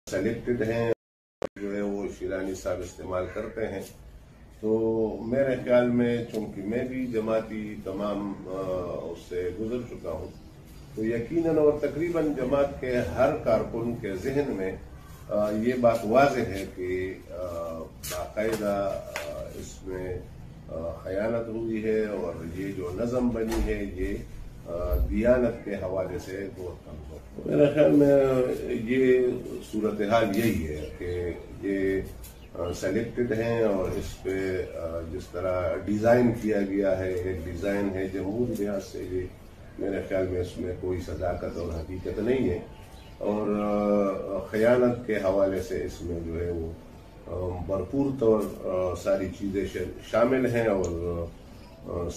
Selected ہیں جو ہے وہ شیرانی صاحب استعمال کرتے ہیں، تو میرے خیال میں چونکہ میں بھی جماعتی تمام اس سے گزر چکا ہوں، تو یقیناً اور تقریباً جماعت کے ہر کارکن کے ذہن میں یہ بات واضح ہے کہ باقاعدہ اس میں خیانت ہوئی ہے، اور یہ جو نظم بنی ہے یہ دیانت کے حوالے سے بہت کمزور ہے۔ میرے خیال میں یہ صورتحال یہی ہے کہ یہ سلیکٹڈ ہیں، اور اس پہ جس طرح ڈیزائن کیا گیا ہے، ایک ڈیزائن ہے جمہوری لحاظ سے، یہ میرے خیال میں اس میں کوئی صداقت اور حقیقت نہیں ہے، اور خیانت کے حوالے سے اس میں جو ہے وہ بھرپور طور ساری چیزیں شامل ہیں، اور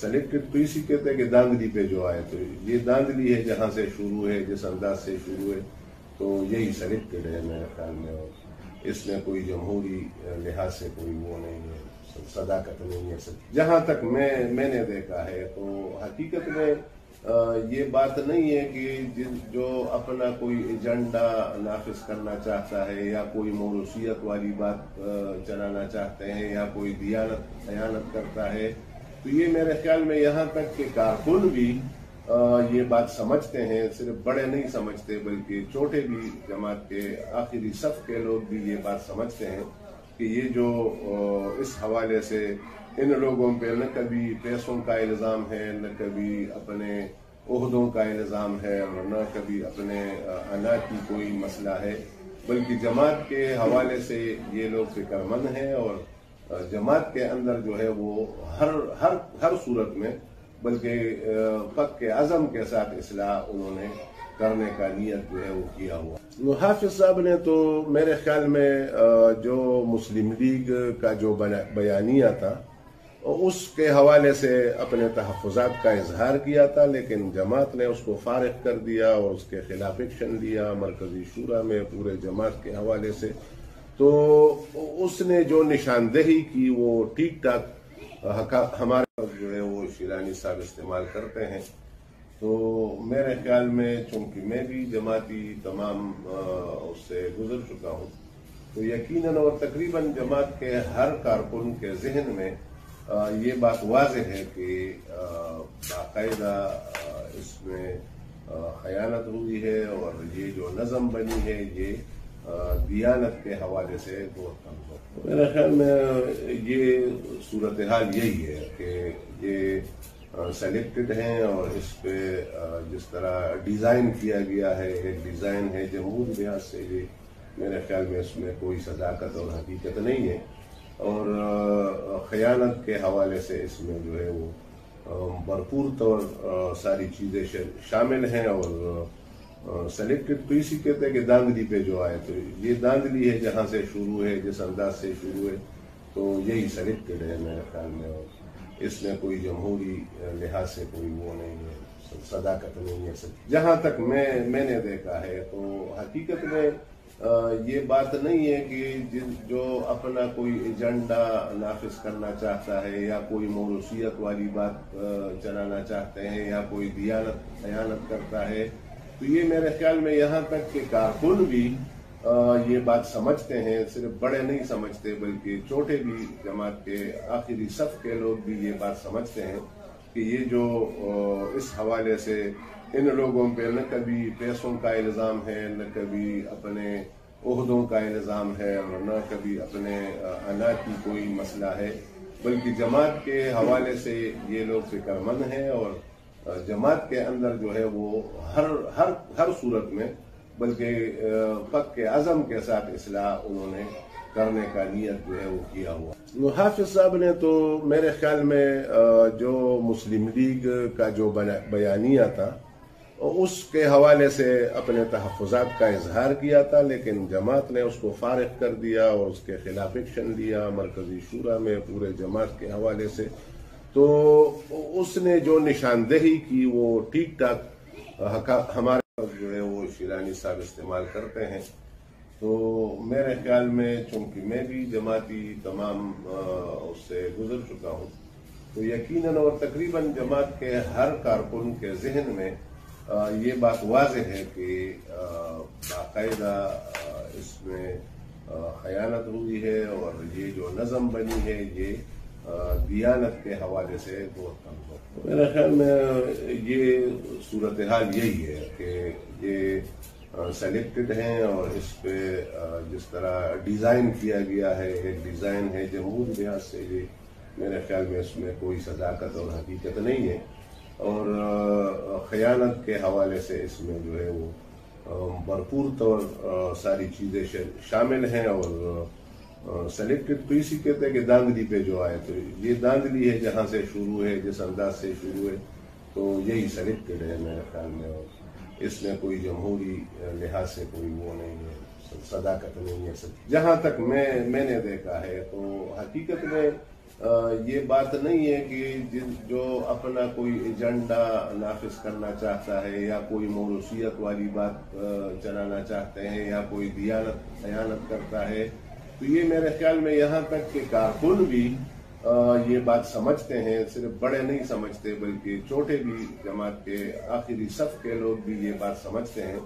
سلیکٹڈ تو اسی کہتے ہیں کہ داندلی پہ جو آئے، تو یہ داندلی ہے جہاں سے شروع ہے، جس انداز سے شروع ہے، تو یہی سلیکٹڈ ہے میرے خیال میں، اور اس میں کوئی جمہوری لحاظ سے کوئی وہ نہیں ہے، صداقت نہیں ہے۔ جہاں تک میں نے دیکھا ہے تو حقیقت میں یہ بات نہیں ہے کہ جو اپنا کوئی ایجنڈا نافذ کرنا چاہتا ہے، یا کوئی موروثیت والی بات چلانا چاہتے ہیں، یا کوئی دیانت خیانت کرتا ہے، تو یہ میرے خیال میں یہاں تک کہ کارکن بھی یہ بات سمجھتے ہیں، صرف بڑے نہیں سمجھتے بلکہ چھوٹے بھی جماعت کے آخری صف کے لوگ بھی یہ بات سمجھتے ہیں کہ یہ جو اس حوالے سے ان لوگوں پہ نہ کبھی پیسوں کا الزام ہے، نہ کبھی اپنے عہدوں کا الزام ہے، اور نہ کبھی اپنے انا کی کوئی مسئلہ ہے، بلکہ جماعت کے حوالے سے یہ لوگ فکر مند ہیں، اور جماعت کے اندر جو ہے وہ ہر صورت میں بلکہ پک کے عزم کے ساتھ اصلاح انہوں نے کرنے کا نیت جو ہے وہ کیا ہوا۔ حافظ صاحب نے تو میرے خیال میں جو مسلم لیگ کا جو بیانیہ تھا اس کے حوالے سے اپنے تحفظات کا اظہار کیا تھا، لیکن جماعت نے اس کو فارغ کر دیا اور اس کے خلاف ایکشن لیا مرکزی شورا میں پورے جماعت کے حوالے سے۔ تو اس نے جو نشاندہی کی وہ ٹھیک ٹھاک ہمارے جو ہے وہ شیرانی صاحب استعمال کرتے ہیں، تو میرے خیال میں چونکہ میں بھی جماعتی تمام اس سے گزر چکا ہوں، تو یقیناً اور تقریباً جماعت کے ہر کارکن کے ذہن میں یہ بات واضح ہے کہ باقاعدہ اس میں خیانت ہوئی ہے، اور یہ جو نظم بنی ہے یہ دیانت کے حوالے سے بہت کمزور ہے۔ میرے خیال میں یہ صورتحال یہی ہے کہ یہ سلیکٹڈ ہیں، اور اس پہ جس طرح ڈیزائن کیا گیا ہے، ایک ڈیزائن ہے جمہوری لحاظ سے، یہ میرے خیال میں اس میں کوئی صداقت اور حقیقت نہیں ہے، اور خیانت کے حوالے سے اس میں جو ہے وہ بھرپور طور ساری چیزیں شامل ہیں، اور سلیکٹڈ تو اسی کہتے ہیں کہ داندلی پہ جو آئے، تو یہ داندلی ہے جہاں سے شروع ہے، جس انداز سے شروع ہے، تو یہی سلیکٹڈ ہے میرے خیال میں، اور اس میں کوئی جمہوری لحاظ سے کوئی وہ نہیں ہے، صداقت نہیں ہے۔ جہاں تک میں نے دیکھا ہے تو حقیقت میں یہ بات نہیں ہے کہ جو اپنا کوئی ایجنڈا نافذ کرنا چاہتا ہے، یا کوئی موروثیت والی بات چلانا چاہتے ہیں، یا کوئی دیانت خیانت کرتا ہے، تو یہ میرے خیال میں یہاں تک کہ کارکن بھی یہ بات سمجھتے ہیں، صرف بڑے نہیں سمجھتے بلکہ چھوٹے بھی جماعت کے آخری صف کے لوگ بھی یہ بات سمجھتے ہیں کہ یہ جو اس حوالے سے ان لوگوں پہ نہ کبھی پیسوں کا الزام ہے، نہ کبھی اپنے عہدوں کا الزام ہے، اور نہ کبھی اپنے انا کی کوئی مسئلہ ہے، بلکہ جماعت کے حوالے سے یہ لوگ فکر مند ہیں، اور جماعت کے اندر جو ہے وہ ہر صورت میں بلکہ پک کے عزم کے ساتھ اصلاح انہوں نے کرنے کا نیت جو ہے وہ کیا ہوا۔ حافظ صاحب نے تو میرے خیال میں جو مسلم لیگ کا جو بیانیہ تھا اس کے حوالے سے اپنے تحفظات کا اظہار کیا تھا، لیکن جماعت نے اس کو فارغ کر دیا اور اس کے خلاف ایکشن لیا مرکزی شورا میں پورے جماعت کے حوالے سے۔ تو اس نے جو نشاندہی کی وہ ٹھیک ٹھاک ہمارے جو ہے وہ شیرانی صاحب استعمال کرتے ہیں، تو میرے خیال میں چونکہ میں بھی جماعتی تمام اس سے گزر چکا ہوں، تو یقیناً اور تقریباً جماعت کے ہر کارکن کے ذہن میں یہ بات واضح ہے کہ باقاعدہ اس میں خیانت ہوئی ہے، اور یہ جو نظم بنی ہے یہ دیانت کے حوالے سے بہت کمزور۔ میرے خیال میں یہ صورتحال یہی ہے کہ یہ سلیکٹڈ ہیں، اور اس پہ جس طرح ڈیزائن کیا گیا ہے، ایک ڈیزائن ہے جمہوری لحاظ سے، یہ میرے خیال میں اس میں کوئی صداقت اور حقیقت نہیں ہے، اور خیانت کے حوالے سے اس میں جو ہے وہ بھرپور طور ساری چیزیں شامل ہیں، اور سلیکٹڈ تو اسی کہتے ہیں کہ داندلی پہ جو آئے، تو یہ داندلی ہے جہاں سے شروع ہے، جس انداز سے شروع ہے، تو یہی سلیکٹڈ ہے میرے خیال میں، اور اس میں کوئی جمہوری لحاظ سے کوئی وہ نہیں ہے، صداقت نہیں ہے۔ جہاں تک میں نے دیکھا ہے تو حقیقت میں یہ بات نہیں ہے کہ جو اپنا کوئی ایجنڈا نافذ کرنا چاہتا ہے، یا کوئی موروثیت والی بات چلانا چاہتے ہیں، یا کوئی دیانت خیانت کرتا ہے، تو یہ میرے خیال میں یہاں تک کہ کارکن بھی یہ بات سمجھتے ہیں، صرف بڑے نہیں سمجھتے بلکہ چھوٹے بھی جماعت کے آخری صف کے لوگ بھی یہ بات سمجھتے ہیں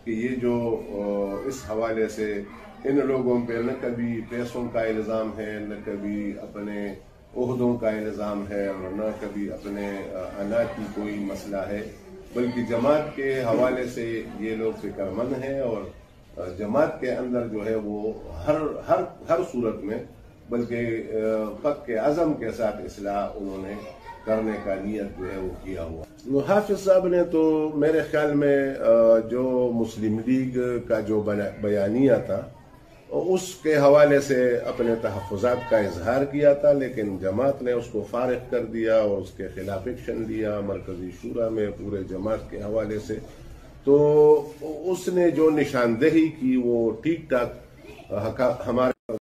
کہ یہ جو اس حوالے سے ان لوگوں پہ نہ کبھی پیسوں کا الزام ہے، نہ کبھی اپنے عہدوں کا الزام ہے، اور نہ کبھی اپنے انا کی کوئی مسئلہ ہے، بلکہ جماعت کے حوالے سے یہ لوگ فکر مند ہیں، اور جماعت کے اندر جو ہے وہ ہر صورت میں بلکہ پک عزم کے ساتھ اصلاح انہوں نے کرنے کا نیت جو ہے وہ کیا ہوا۔ حافظ صاحب نے تو میرے خیال میں جو مسلم لیگ کا جو بیانیہ تھا اس کے حوالے سے اپنے تحفظات کا اظہار کیا تھا، لیکن جماعت نے اس کو فارغ کر دیا اور اس کے خلاف ایکشن لیا مرکزی شورا میں پورے جماعت کے حوالے سے۔ تو اس نے جو نشاندہی کی وہ ٹھیک ٹھاک ہمارے